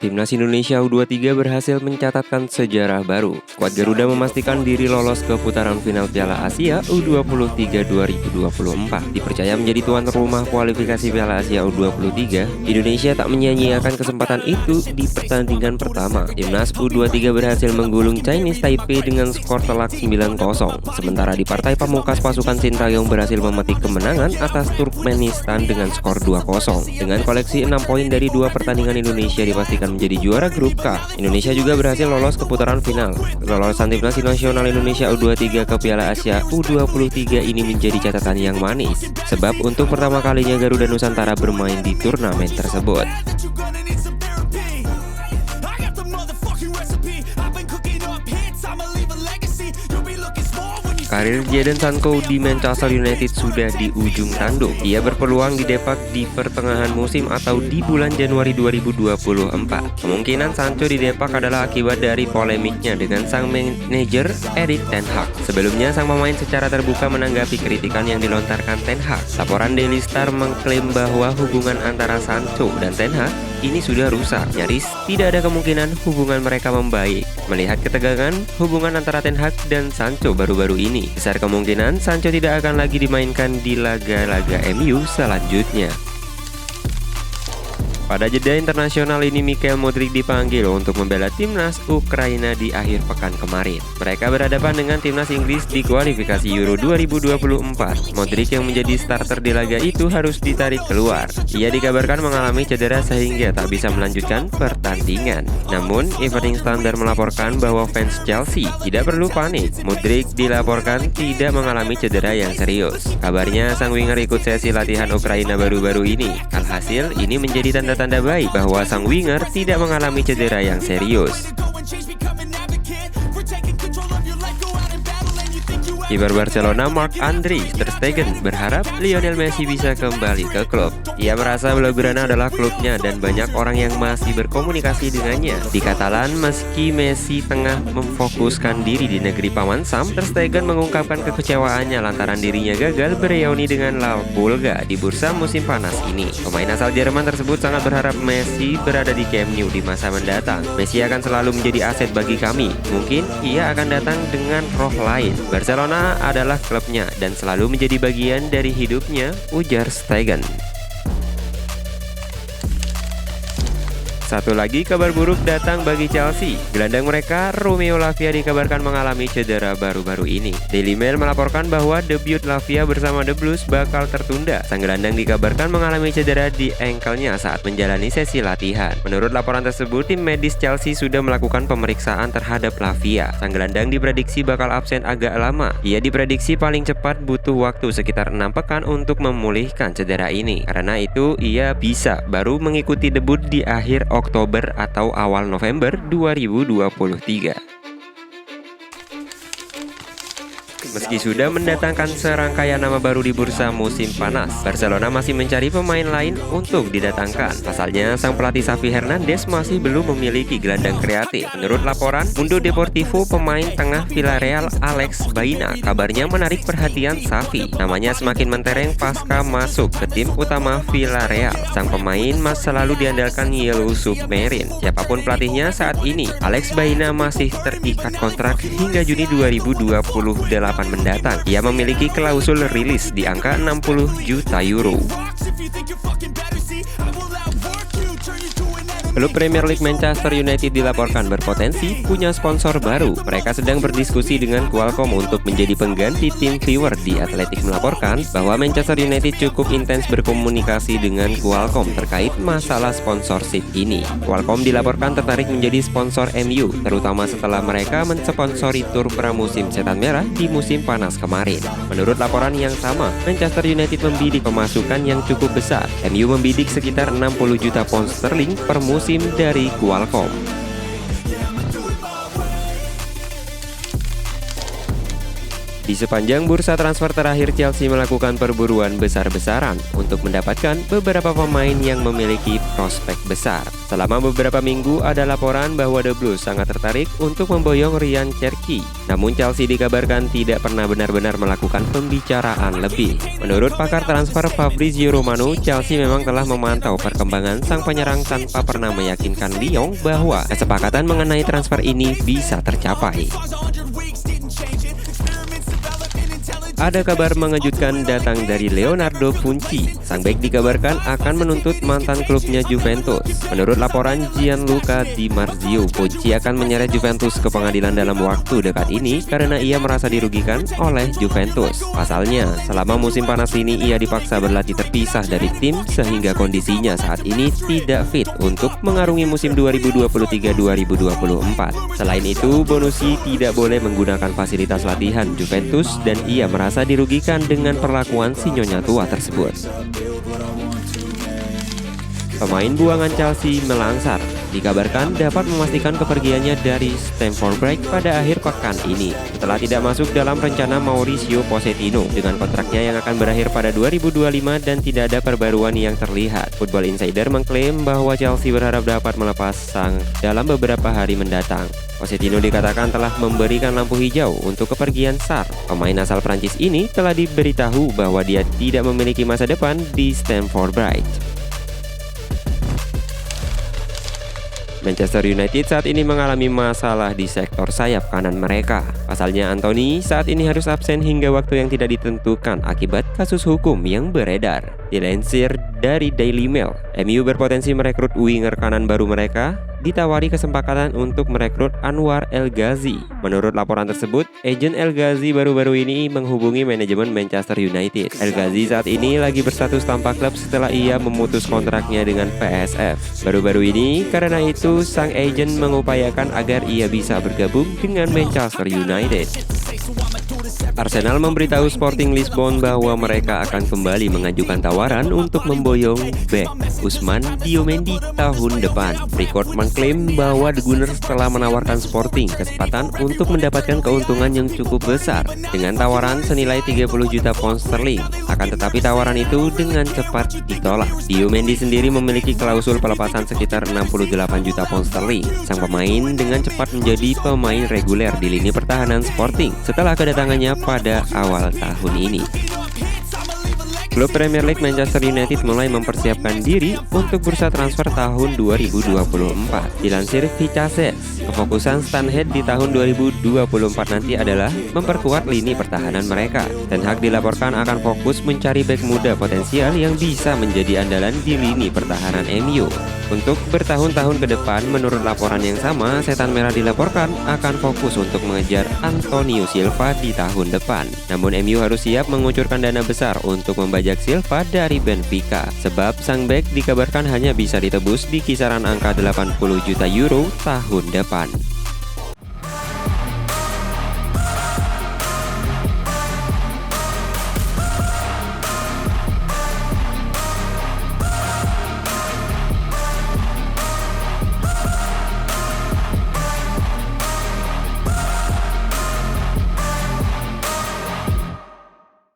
Timnas Indonesia U23 berhasil mencatatkan sejarah baru. Skuad Garuda memastikan diri lolos ke putaran final Piala Asia U23 2024. Dipercaya menjadi tuan rumah kualifikasi Piala Asia U23, Indonesia tak menyia-nyiakan kesempatan itu di pertandingan pertama. Timnas U23 berhasil menggulung Chinese Taipei dengan skor telak 9-0. Sementara di partai pamungkas, pasukan Sintayong berhasil memetik kemenangan atas Turkmenistan dengan skor 2-0. Dengan koleksi 6 poin dari 2 pertandingan, Indonesia dipastikan menjadi juara grup K. Indonesia juga berhasil lolos ke putaran final. Kelolosan Timnas Nasional Indonesia U23 ke Piala Asia U23 ini menjadi catatan yang manis, sebab untuk pertama kalinya Garuda Nusantara bermain di turnamen tersebut. Karir Jadon Sancho di Manchester United sudah di ujung tanduk. Ia berpeluang didepak di pertengahan musim atau di bulan Januari 2024. Kemungkinan Sancho didepak adalah akibat dari polemiknya dengan sang manajer Erik ten Hag. Sebelumnya, sang pemain secara terbuka menanggapi kritikan yang dilontarkan ten Hag. Laporan Daily Star mengklaim bahwa hubungan antara Sancho dan ten Hag ini sudah rusak. Nyaris tidak ada kemungkinan hubungan mereka membaik. Melihat ketegangan hubungan antara ten Hag dan Sancho baru-baru ini, besar kemungkinan Sancho tidak akan lagi dimainkan di laga-laga MU selanjutnya. Pada jeda internasional ini, Mikhail Modric dipanggil untuk membela timnas Ukraina di akhir pekan kemarin. Mereka berhadapan dengan timnas Inggris di kualifikasi Euro 2024. Modric yang menjadi starter di laga itu harus ditarik keluar. Ia dikabarkan mengalami cedera sehingga tak bisa melanjutkan pertandingan. Namun, Evening Standard melaporkan bahwa fans Chelsea tidak perlu panik. Modric dilaporkan tidak mengalami cedera yang serius. Kabarnya sang winger ikut sesi latihan Ukraina baru-baru ini. Alhasil, ini menjadi tanda baik bahwa sang winger tidak mengalami cedera yang serius. Kiper Barcelona Marc-Andre ter Stegen berharap Lionel Messi bisa kembali ke klub. Ia merasa Blaugrana adalah klubnya dan banyak orang yang masih berkomunikasi dengannya. Di Katalan, meski Messi tengah memfokuskan diri di negeri Paman Sam, ter Stegen mengungkapkan kekecewaannya lantaran dirinya gagal bereuni dengan La Pulga di bursa musim panas ini. Pemain asal Jerman tersebut sangat berharap Messi berada di Camp Nou di masa mendatang. Messi akan selalu menjadi aset bagi kami. Mungkin ia akan datang dengan roh lain. Barcelona adalah klubnya dan selalu menjadi bagian dari hidupnya, ujar Stegen. Satu lagi kabar buruk datang bagi Chelsea. Gelandang mereka, Romeo Lavia, dikabarkan mengalami cedera baru-baru ini. Daily Mail melaporkan bahwa debut Lavia bersama The Blues bakal tertunda. Sang gelandang dikabarkan mengalami cedera di ankle-nya saat menjalani sesi latihan. Menurut laporan tersebut, tim medis Chelsea sudah melakukan pemeriksaan terhadap Lavia. Sang gelandang diprediksi bakal absen agak lama. Ia diprediksi paling cepat butuh waktu sekitar 6 pekan untuk memulihkan cedera ini. Karena itu, ia bisa baru mengikuti debut di akhir Oktober atau awal November 2023. Meski sudah mendatangkan serangkaian nama baru di bursa musim panas, Barcelona masih mencari pemain lain untuk didatangkan. Pasalnya, sang pelatih Xavi Hernandez masih belum memiliki gelandang kreatif. Menurut laporan Mundo Deportivo, pemain tengah Villarreal Alex Baena kabarnya menarik perhatian Xavi. Namanya semakin mentereng pasca masuk ke tim utama Villarreal. Sang pemain selalu diandalkan Yellow Submarine. Siapapun pelatihnya saat ini, Alex Baena masih terikat kontrak hingga Juni 2028 mendatang. Ia memiliki klausul rilis di angka 60 juta euro. Klub Premier League Manchester United dilaporkan berpotensi punya sponsor baru. Mereka sedang berdiskusi dengan Qualcomm untuk menjadi pengganti tim viewer. The Athletic melaporkan bahwa Manchester United cukup intens berkomunikasi dengan Qualcomm terkait masalah sponsorship ini. Qualcomm dilaporkan tertarik menjadi sponsor MU, terutama setelah mereka mensponsori tur pramusim setan merah di musim panas kemarin. Menurut laporan yang sama, Manchester United membidik pemasukan yang cukup besar. MU membidik sekitar 60 juta pound sterling per musim dari Qualcomm. Di sepanjang bursa transfer terakhir, Chelsea melakukan perburuan besar-besaran untuk mendapatkan beberapa pemain yang memiliki prospek besar. Selama beberapa minggu ada laporan bahwa The Blues sangat tertarik untuk memboyong Ryan Cherki. Namun Chelsea dikabarkan tidak pernah benar-benar melakukan pembicaraan lebih. Menurut pakar transfer Fabrizio Romano, Chelsea memang telah memantau perkembangan sang penyerang tanpa pernah meyakinkan Lyon bahwa kesepakatan mengenai transfer ini bisa tercapai. Ada kabar mengejutkan datang dari Leonardo Punci. Sang bek dikabarkan akan menuntut mantan klubnya Juventus. Menurut laporan Gianluca Di Marzio, Punci akan menyeret Juventus ke pengadilan dalam waktu dekat ini karena ia merasa dirugikan oleh Juventus. Pasalnya, selama musim panas ini ia dipaksa berlatih terpisah dari tim sehingga kondisinya saat ini tidak fit untuk mengarungi musim 2023-2024. Selain itu, Bonucci tidak boleh menggunakan fasilitas latihan Juventus dan ia merasa dirugikan dengan perlakuan si nyonya tua tersebut. Pemain buangan Chelsea melangsar, dikabarkan dapat memastikan kepergiannya dari Stamford Bridge pada akhir pekan ini setelah tidak masuk dalam rencana Mauricio Pochettino dengan kontraknya yang akan berakhir pada 2025 dan tidak ada perbaruan yang terlihat. Football Insider mengklaim bahwa Chelsea berharap dapat melepas sang dalam beberapa hari mendatang. Pochettino dikatakan telah memberikan lampu hijau untuk kepergian Sarr. Pemain asal Prancis ini telah diberitahu bahwa dia tidak memiliki masa depan di Stamford Bridge. Manchester United saat ini mengalami masalah di sektor sayap kanan mereka. Pasalnya Anthony saat ini harus absen hingga waktu yang tidak ditentukan akibat kasus hukum yang beredar. Dilansir dari Daily Mail, MU berpotensi merekrut winger kanan baru mereka, ditawari kesempatan untuk merekrut Anwar El Ghazi. Menurut laporan tersebut, agen El Ghazi baru-baru ini menghubungi manajemen Manchester United. El Ghazi saat ini lagi berstatus tanpa klub setelah ia memutus kontraknya dengan PSF. Baru-baru ini, karena itu sang agen mengupayakan agar ia bisa bergabung dengan Manchester United. Arsenal memberitahu Sporting Lisbon bahwa mereka akan kembali mengajukan tawaran untuk memboyong bek Ousmane Diomande tahun depan. Record mengklaim bahwa The Gunners telah menawarkan Sporting kesempatan untuk mendapatkan keuntungan yang cukup besar dengan tawaran senilai 30 juta pound sterling. Akan tetapi tawaran itu dengan cepat ditolak. Diomande sendiri memiliki klausul pelepasan sekitar 68 juta pound sterling. Sang pemain dengan cepat menjadi pemain reguler di lini pertahanan Sporting setelah kedatangannya pada awal tahun ini. Klub Premier League Manchester United mulai mempersiapkan diri untuk bursa transfer tahun 2024. Dilansir Vicases, kefokusan Stanhead di tahun 2024 nanti adalah memperkuat lini pertahanan mereka. Ten Hag dilaporkan akan fokus mencari bek muda potensial yang bisa menjadi andalan di lini pertahanan MU. Untuk bertahun-tahun ke depan, menurut laporan yang sama, Setan Merah dilaporkan akan fokus untuk mengejar Antonio Silva di tahun depan. Namun MU harus siap mengucurkan dana besar untuk membajak Silva dari Benfica, sebab sang bek dikabarkan hanya bisa ditebus di kisaran angka 80 juta euro tahun depan.